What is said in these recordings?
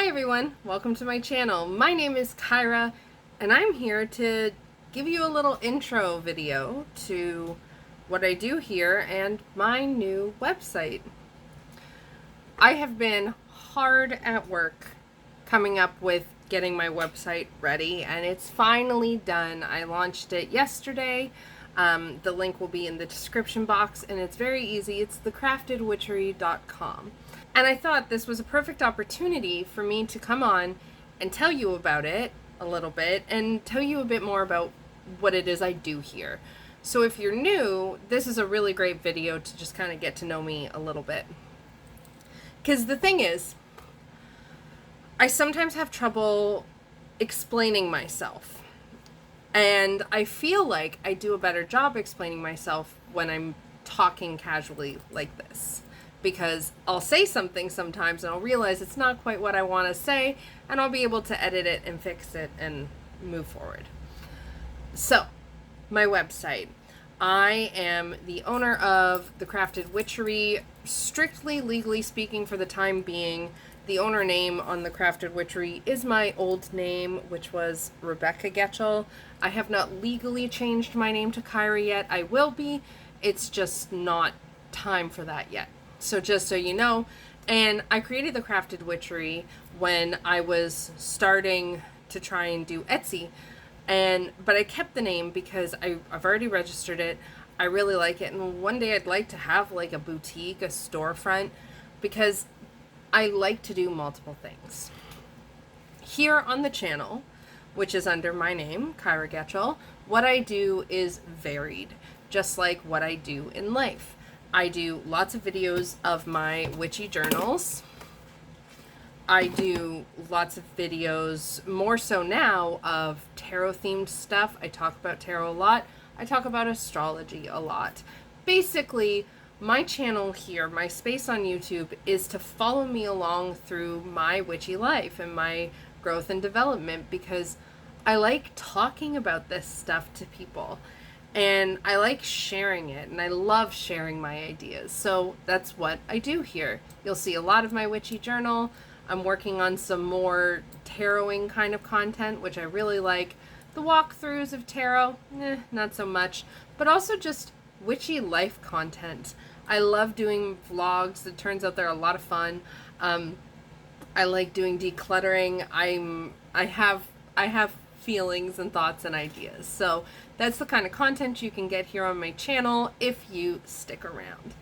Hi everyone, welcome to my channel. My name is Kyra and I'm here to give you a little intro video to what I do here and my new website. I have been hard at work coming up with getting my website ready and it's finally done. I launched it yesterday. The link will be in the description box and it's very easy. It's thecraftedwitchery.com. And I thought this was a perfect opportunity for me to come on and tell you about it a little bit and tell you a bit more about what it is I do here. So if you're new, this is a really great video to just kind of get to know me a little bit. Because the thing is, I sometimes have trouble explaining myself. And I feel like I do a better job explaining myself when I'm talking casually like this. Because I'll say something sometimes and I'll realize it's not quite what I want to say, and I'll be able to edit it and fix it and move forward. So, my website. I am the owner of The Crafted Witchery. Strictly legally speaking, for the time being, the owner name on The Crafted Witchery is my old name, which was Rebecca Getchell. I have not legally changed my name to Kyra yet. I will be. It's just not time for that yet. So just so you know, and I created The Crafted Witchery when I was starting to try and do Etsy, but I kept the name because I've already registered it. I really like it, and one day I'd like to have like a boutique, a storefront, because I like to do multiple things. Here on the channel, which is under my name, Kyra Getchell, what I do is varied, just like what I do in life. I do lots of videos of my witchy journals. I do lots of videos, more so now, of tarot themed stuff. I talk about tarot a lot. I talk about astrology a lot. Basically, my channel here, my space on YouTube, is to follow me along through my witchy life and my growth and development, because I like talking about this stuff to people. And I like sharing it, and I love sharing my ideas. So that's what I do here. You'll see a lot of my witchy journal. I'm working on some more taroting kind of content, which I really like. The walkthroughs of tarot, not so much. But also just witchy life content. I love doing vlogs. It turns out they're a lot of fun. I like doing decluttering. I have feelings and thoughts and ideas. So that's the kind of content you can get here on my channel if you stick around.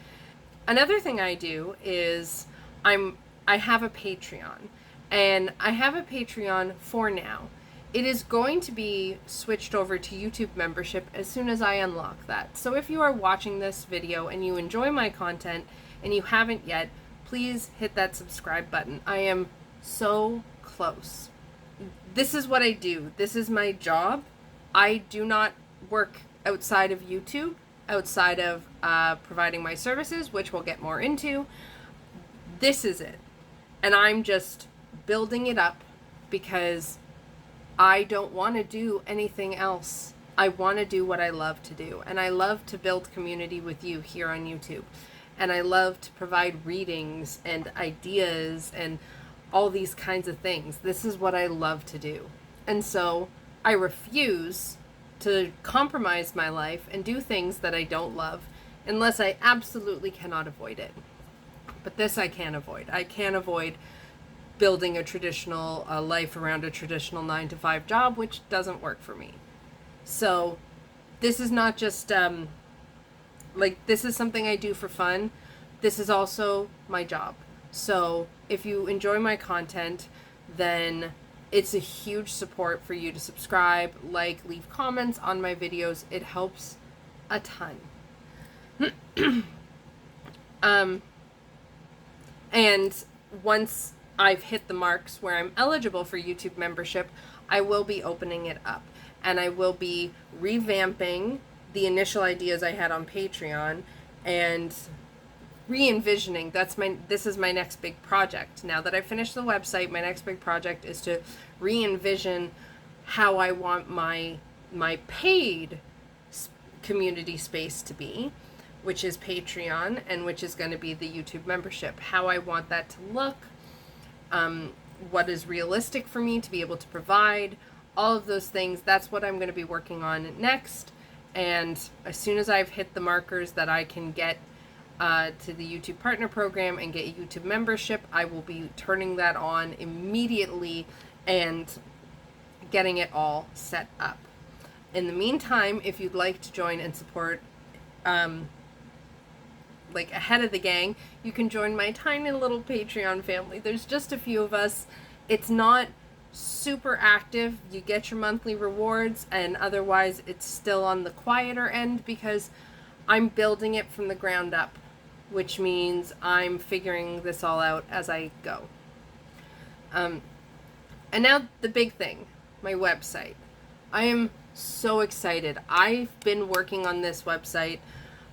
Another thing I do is I have a Patreon, and I have a Patreon for now. It is going to be switched over to YouTube membership as soon as I unlock that. So if you are watching this video and you enjoy my content and you haven't yet, please hit that subscribe button. I am so close. This is what I do. This is my job. I do not work outside of YouTube, outside of providing my services, which we'll get more into. This is it. And I'm just building it up because I don't want to do anything else. I want to do what I love to do. And I love to build community with you here on YouTube. And I love to provide readings and ideas and all these kinds of things. This is what I love to do. And so I refuse to compromise my life and do things that I don't love unless I absolutely cannot avoid it. But this I can avoid. I can't avoid building a traditional life around a traditional 9-to-5 job, which doesn't work for me. So this is not just this is something I do for fun. This is also my job. So if you enjoy my content, then it's a huge support for you to subscribe, like, leave comments on my videos. It helps a ton. And once I've hit the marks where I'm eligible for YouTube membership, I will be opening it up. And I will be revamping the initial ideas I had on Patreon and re-envisioning. This is my next big project. Now that I've finished the website, my next big project is to re-envision how I want my paid community space to be, which is Patreon, and which is going to be the YouTube membership. How I want that to look, what is realistic for me to be able to provide, all of those things. That's what I'm going to be working on next. And as soon as I've hit the markers that I can get to the YouTube Partner Program and get a YouTube membership, I will be turning that on immediately and getting it all set up. In the meantime, if you'd like to join and support like ahead of the gang, you can join my tiny little Patreon family. There's just a few of us. It's not super active. You get your monthly rewards, and otherwise it's still on the quieter end because I'm building it from the ground up, which means I'm figuring this all out as I go. And now the big thing, my website. I am so excited. I've been working on this website.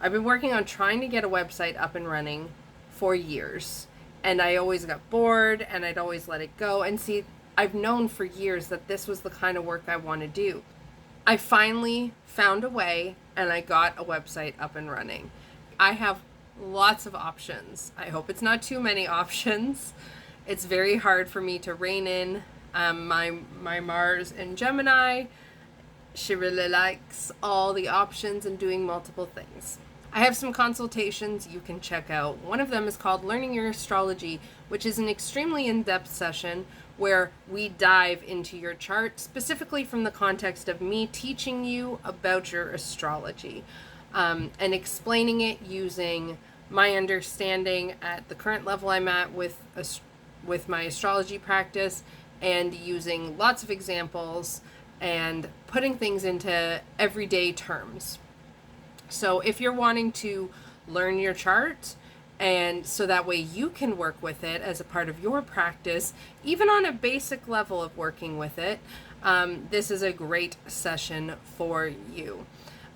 I've been working on trying to get a website up and running for years, and I always got bored and I'd always let it go. And see, I've known for years that this was the kind of work I want to do. I finally found a way and I got a website up and running. I have lots of options. I hope it's not too many options. It's very hard for me to rein in my Mars in Gemini. She really likes all the options and doing multiple things. I have some consultations you can check out. One of them is called Learning Your Astrology, which is an extremely in-depth session where we dive into your chart, specifically from the context of me teaching you about your astrology, and explaining it using my understanding at the current level I'm at with my astrology practice, and using lots of examples and putting things into everyday terms. So if you're wanting to learn your chart, and so that way you can work with it as a part of your practice, even on a basic level of working with it, this is a great session for you.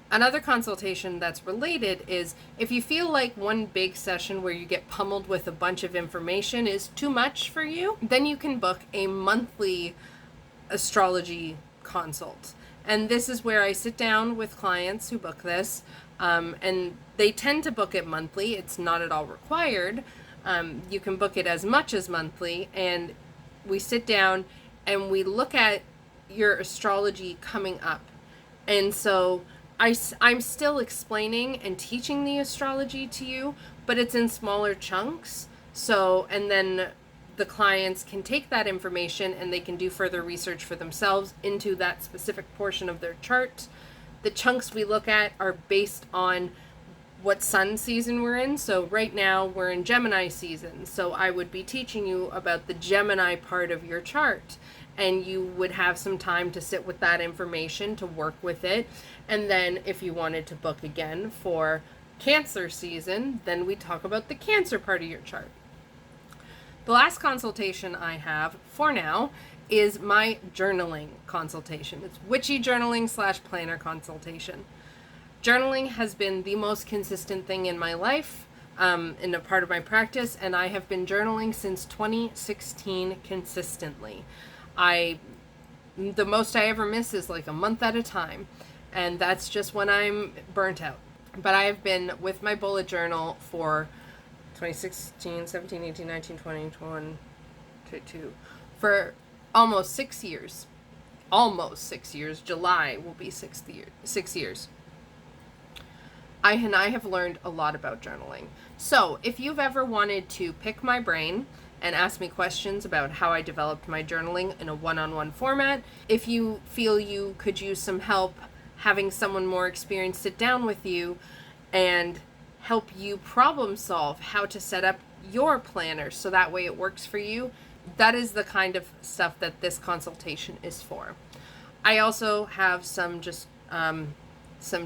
Another consultation that's related is if you feel like one big session where you get pummeled with a bunch of information is too much for you, then you can book a monthly astrology consult. And this is where I sit down with clients who book this, and they tend to book it monthly. It's not at all required. You can book it as much as monthly, and we sit down and we look at your astrology coming up. And so I'm still explaining and teaching the astrology to you, but it's in smaller chunks. So, and then the clients can take that information and they can do further research for themselves into that specific portion of their chart. The chunks we look at are based on what sun season we're in. So right now we're in Gemini season. So I would be teaching you about the Gemini part of your chart, and you would have some time to sit with that information to work with it. And then if you wanted to book again for Cancer season, then we talk about the Cancer part of your chart. The last consultation I have for now is my journaling consultation. It's Witchy journaling / planner consultation. Journaling has been the most consistent thing in my life, in a part of my practice, and I have been journaling since 2016 consistently. The most I ever miss is like a month at a time, and that's just when I'm burnt out. But I have been with my bullet journal for 2016, 17, 18, 19, 20, 21, 22, for almost 6 years. Almost 6 years. July will be 6 years. I have learned a lot about journaling. So if you've ever wanted to pick my brain and ask me questions about how I developed my journaling in a one-on-one format, if you feel you could use some help having someone more experienced sit down with you and help you problem solve how to set up your planner so that way it works for you, that is the kind of stuff that this consultation is for. I also have some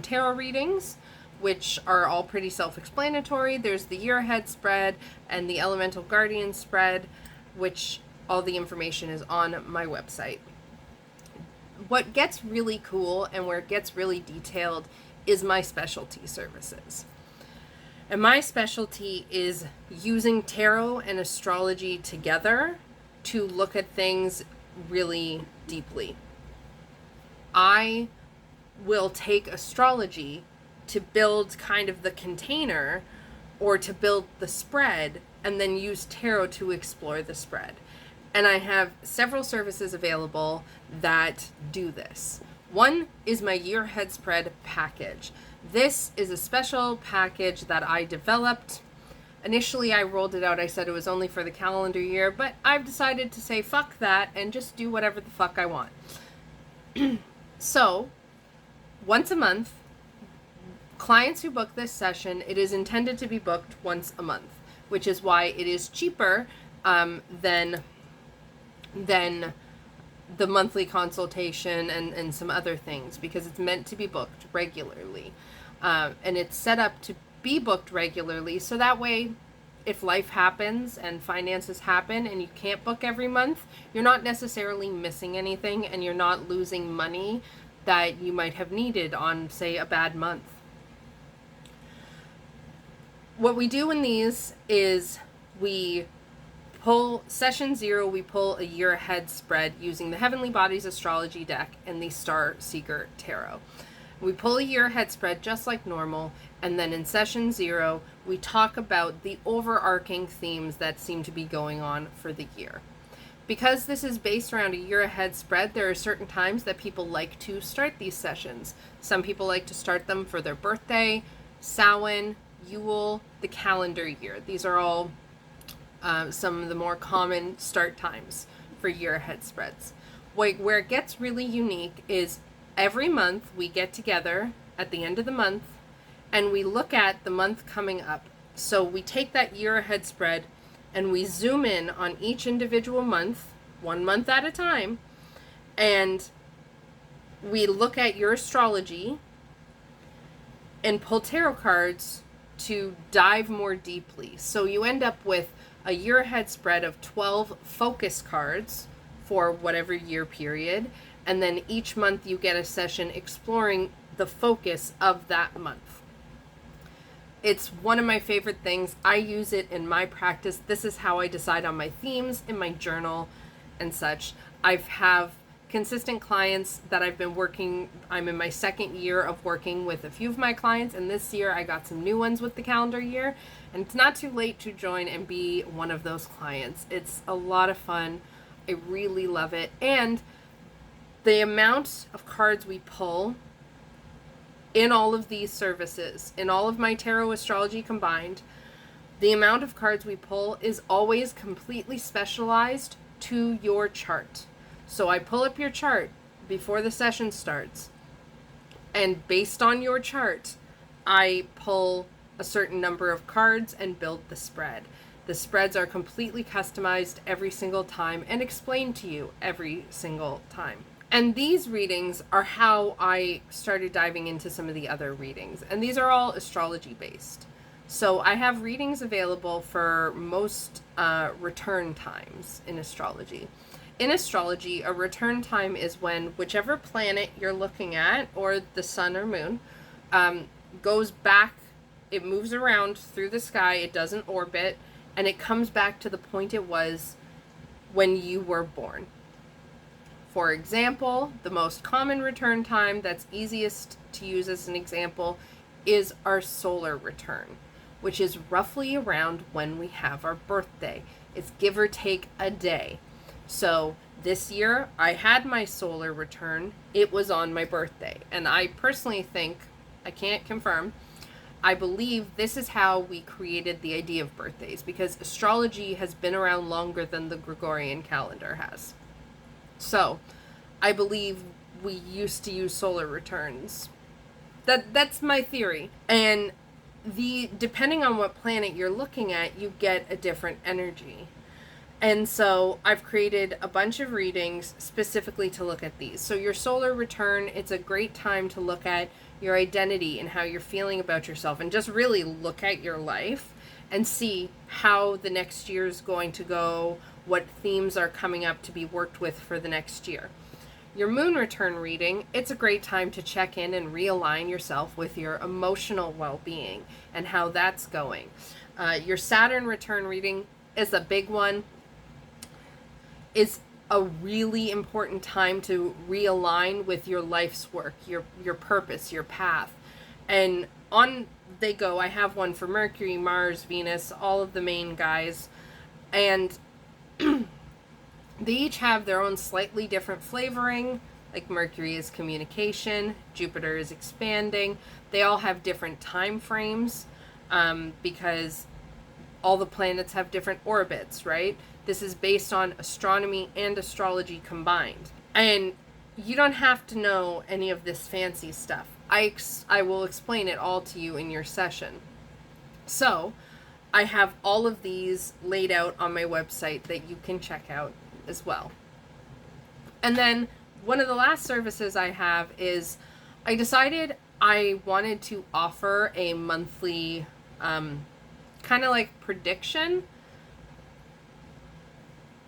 tarot readings, which are all pretty self-explanatory. There's the year ahead spread and the elemental guardian spread, which all the information is on my website. What gets really cool and where it gets really detailed is my specialty services. And my specialty is using tarot and astrology together to look at things really deeply. I will take astrology to build kind of the container or to build the spread, and then use tarot to explore the spread. And I have several services available that do this. One is my year ahead spread package. This is a special package that I developed. Initially, I rolled it out. I said it was only for the calendar year, but I've decided to say fuck that and just do whatever the fuck I want. So, once a month, clients who book this session, it is intended to be booked once a month, which is why it is cheaper than the monthly consultation and some other things, because it's meant to be booked regularly. And it's set up to be booked regularly, so that way, if life happens and finances happen and you can't book every month, you're not necessarily missing anything and you're not losing money that you might have needed on, say, a bad month. What we do in these is we pull session 0, we pull a year ahead spread using the Heavenly Bodies Astrology deck and the Star Seeker Tarot. We pull a year ahead spread just like normal, and then in session 0, we talk about the overarching themes that seem to be going on for the year. Because this is based around a year ahead spread, there are certain times that people like to start these sessions. Some people like to start them for their birthday, Samhain, Yule, the calendar year. These are all some of the more common start times for year ahead spreads. Where it gets really unique is every month we get together at the end of the month and we look at the month coming up. So we take that year ahead spread and we zoom in on each individual month, 1 month at a time, and we look at your astrology and pull tarot cards to dive more deeply. So you end up with a year ahead spread of 12 focus cards for whatever year period, and then each month you get a session exploring the focus of that month. It's one of my favorite things. I use it in my practice. This is how I decide on my themes in my journal and such. I have consistent clients that I've been working. I'm in my second year of working with a few of my clients, and this year I got some new ones with the calendar year, and it's not too late to join and be one of those clients. It's a lot of fun. I really love it. And the amount of cards we pull in all of these services, in all of my tarot astrology combined, the amount of cards we pull is always completely specialized to your chart. So I pull up your chart before the session starts, and based on your chart, I pull a certain number of cards and build the spread. The spreads are completely customized every single time and explained to you every single time. And these readings are how I started diving into some of the other readings. And these are all astrology based. So I have readings available for most return times in astrology. In astrology, a return time is when whichever planet you're looking at, or the sun or moon, goes back, it moves around through the sky, it doesn't orbit, and it comes back to the point it was when you were born. For example, the most common return time that's easiest to use as an example is our solar return, which is roughly around when we have our birthday. It's give or take a day. So this year I had my solar return. It was on my birthday. And I personally think, I can't confirm, I believe this is how we created the idea of birthdays, because astrology has been around longer than the Gregorian calendar has. So, I believe we used to use solar returns. That's my theory. And depending on what planet you're looking at, you get a different energy. And so I've created a bunch of readings specifically to look at these. So your solar return, it's a great time to look at your identity and how you're feeling about yourself, and just really look at your life and see how the next year is going to go, what themes are coming up to be worked with for the next year. Your moon return reading, it's a great time to check in and realign yourself with your emotional well-being and how that's going. Your Saturn return reading is a big one. It's a really important time to realign with your life's work, your purpose, your path. And on they go. I have one for Mercury, Mars, Venus, all of the main guys. And They each have their own slightly different flavoring. Like Mercury is communication, Jupiter is expanding. They all have different time frames, because all the planets have different orbits, right? This is based on astronomy and astrology combined. And you don't have to know any of this fancy stuff. I will explain it all to you in your session. So, I have all of these laid out on my website that you can check out as well. And then one of the last services I have is I decided I wanted to offer a monthly kind of like prediction,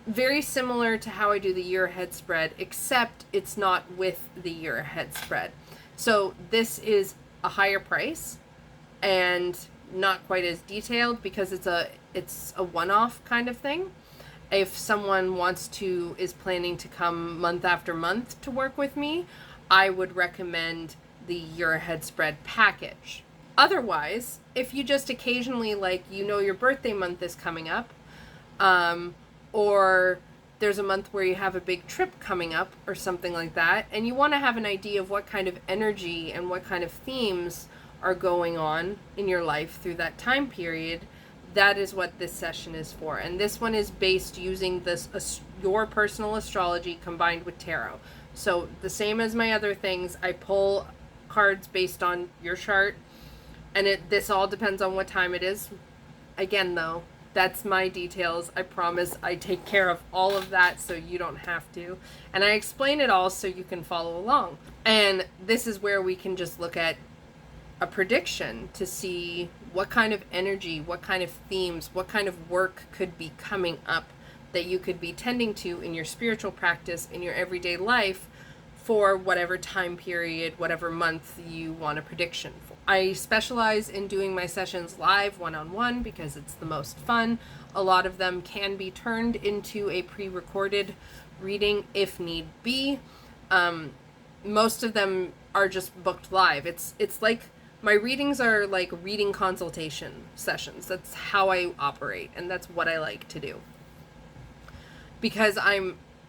very similar to how I do the year ahead spread, except it's not with the year ahead spread. So this is a higher price and not quite as detailed because it's a one-off kind of thing. If someone is planning to come month after month to work with me, I would recommend the year ahead spread package. Otherwise, if you just occasionally, like, your birthday month is coming up, or there's a month where you have a big trip coming up or something like that, and you want to have an idea of what kind of energy and what kind of themes are going on in your life through that time period, that is what this session is for. And this one is based using your personal astrology combined with tarot. So the same as my other things, I pull cards based on your chart, and this all depends on what time it is. Again, though, that's my details. I promise I take care of all of that so you don't have to. And I explain it all so you can follow along. And this is where we can just look at a prediction to see what kind of energy, what kind of themes, what kind of work could be coming up that you could be tending to in your spiritual practice, in your everyday life, for whatever time period, whatever month you want a prediction for. I specialize in doing my sessions live, one-on-one, because it's the most fun. A lot of them can be turned into a pre-recorded reading if need be. Most of them are just booked live. It's like my readings are like reading consultation sessions. That's how I operate, and that's what I like to do. Because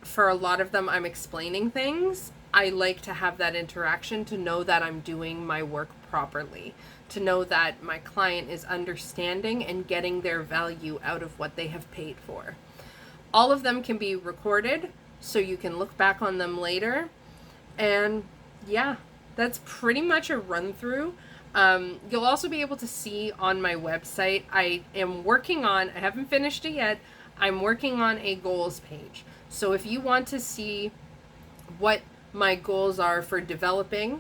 for a lot of them, I'm explaining things. I like to have that interaction to know that I'm doing my work properly, to know that my client is understanding and getting their value out of what they have paid for. All of them can be recorded, so you can look back on them later. And yeah, that's pretty much a run through. You'll also be able to see on my website, I haven't finished it yet, I'm working on a goals page. So if you want to see what my goals are for developing,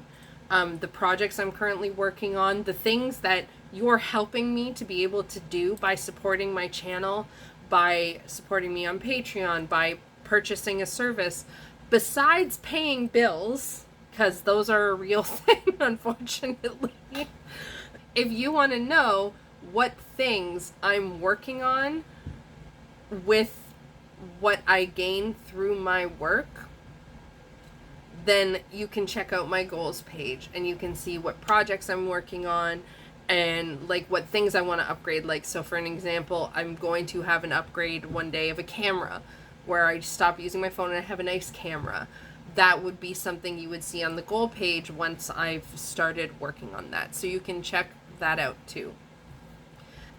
the projects I'm currently working on, the things that you're helping me to be able to do by supporting my channel, by supporting me on Patreon, by purchasing a service, besides paying bills, because those are a real thing, unfortunately. If you want to know what things I'm working on with what I gain through my work, then you can check out my goals page and you can see what projects I'm working on and like what things I want to upgrade. Like, so for an example, I'm going to have an upgrade one day of a camera where I stop using my phone and I have a nice camera. That would be something you would see on the goal page once I've started working on that. So you can check that out too.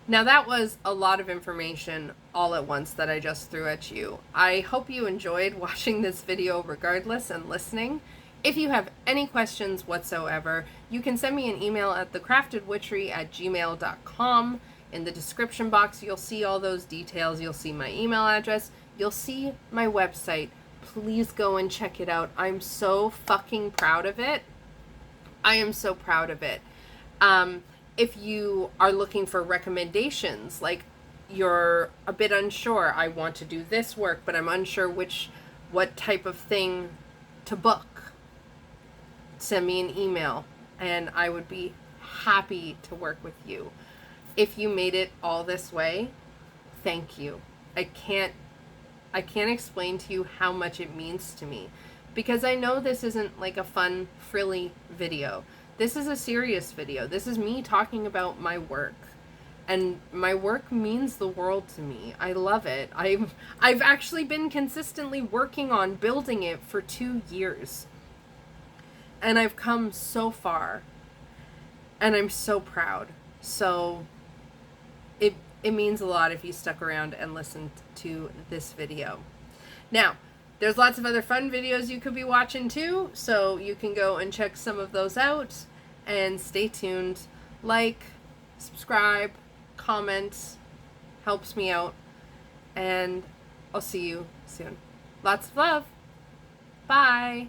Now that was a lot of information all at once that I just threw at you. I hope you enjoyed watching this video regardless and listening. If you have any questions whatsoever, you can send me an email at thecraftedwitchery@gmail.com. In the description box, you'll see all those details. You'll see my email address. You'll see my website. Please go and check it out. I'm so fucking proud of it. I am so proud of it. If you are looking for recommendations, like you're a bit unsure, I want to do this work, but I'm unsure what type of thing to book, send me an email and I would be happy to work with you. If you made it all this way, thank you. I can't explain to you how much it means to me, because I know this isn't like a fun, frilly video. This is a serious video. This is me talking about my work. and my work means the world to me. I love it. I've actually been consistently working on building it for 2 years. And I've come so far. And I'm so proud. So it means a lot if you stuck around and listened to this video. Now, there's lots of other fun videos you could be watching too, so you can go and check some of those out, and stay tuned. Like, subscribe, comment, helps me out, and I'll see you soon. Lots of love. Bye.